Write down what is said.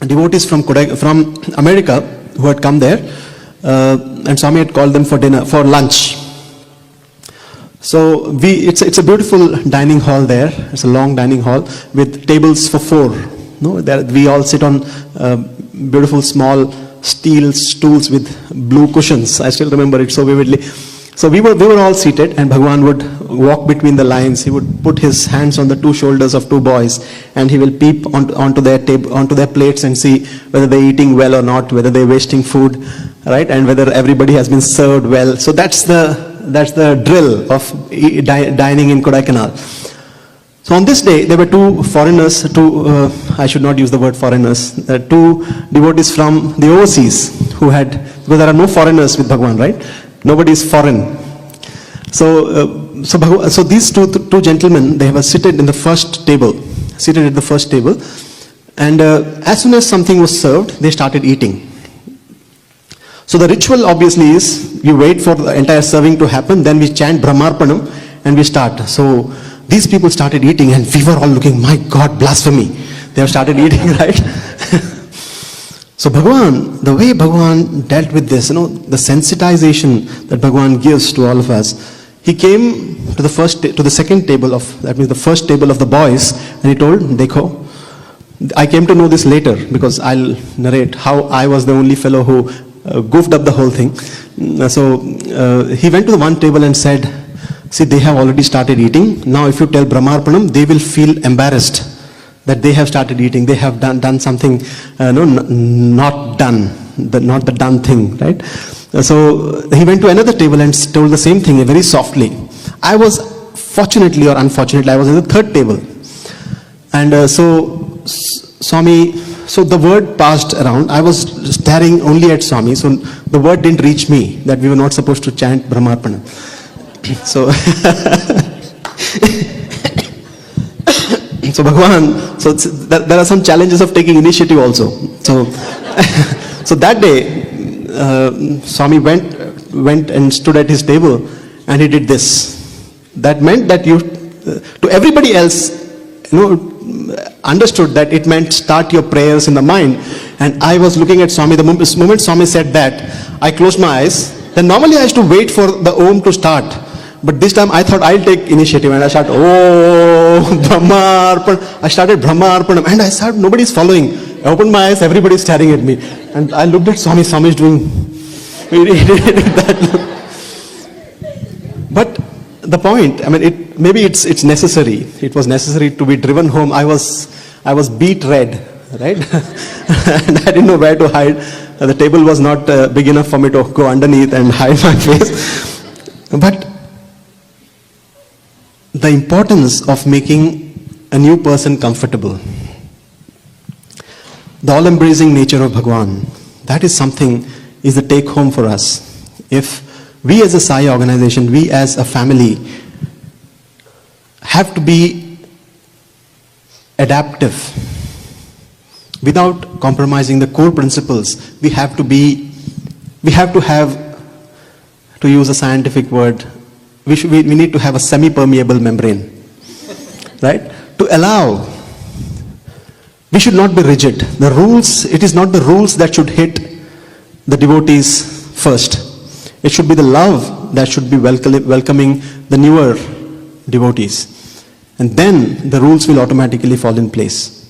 devotees from America who had come there, and Swami had called them for dinner, for lunch. So it's a beautiful dining hall there. It's a long dining hall with tables for 4. We all sit on beautiful small steel stools with blue cushions. I still remember it so vividly. So we were all seated, and Bhagwan would walk between the lines. He would put his hands on the 2 shoulders of 2 boys, and he will peep onto their plates and see whether they're eating well or not, whether they're wasting food, right, and whether everybody has been served well. So that's the drill of dining in Kodaikanal. So on this day, there were 2 foreigners, I should not use the word foreigners, 2 devotees from the overseas because there are no foreigners with Bhagwan, right? Nobody is foreign. So these two gentlemen, they were seated at the first table, and as soon as something was served, they started eating. So the ritual obviously is, you wait for the entire serving to happen, then we chant Brahmarpanam and we start. So these people started eating, and we were all looking, my God, blasphemy. They have started eating, right? So Bhagwan, the way Bhagwan dealt with this, the sensitization that Bhagwan gives to all of us, he came to the second table that means the first table of the boys, and he told, Dekho, I came to know this later because I'll narrate how I was the only fellow who goofed up the whole thing. So he went to the one table and said, see, they have already started eating. Now if you tell Brahmarpanam, they will feel embarrassed that they have started eating. They have done something not done, not the done thing, right? So he went to another table and told the same thing very softly. I was, fortunately or unfortunately, I was in the third table. And so the word passed around. I was staring only at Swami, so the word didn't reach me that we were not supposed to chant Brahmarpanam. So Bhagwan, there are some challenges of taking initiative also. So that day, Swami went and stood at his table, and he did this. That meant that to everybody else, understood that it meant start your prayers in the mind. And I was looking at Swami. The moment Swami said that, I closed my eyes. Then normally I used to wait for the Om to start. But this time I thought I'll take initiative, and I started, Brahmarpanam. I started Brahmarpanam, and I started, nobody's following. I opened my eyes, everybody's staring at me. And I looked at Swami. Swami is doing that look. But the point, maybe it's necessary. It was necessary to be driven home. I was beet red, right? And I didn't know where to hide. The table was not big enough for me to go underneath and hide my face. But the importance of making a new person comfortable, the all-embracing nature of Bhagwan, that is something, is the take home for us. If we as a Sai organization, we as a family, have to be adaptive without compromising the core principles, we have to have, to use a scientific word, we need to have a semi-permeable membrane, right? To allow, we should not be rigid. The rules, it is not the rules that should hit the devotees first. It should be the love that should be welcoming the newer devotees. And then the rules will automatically fall in place.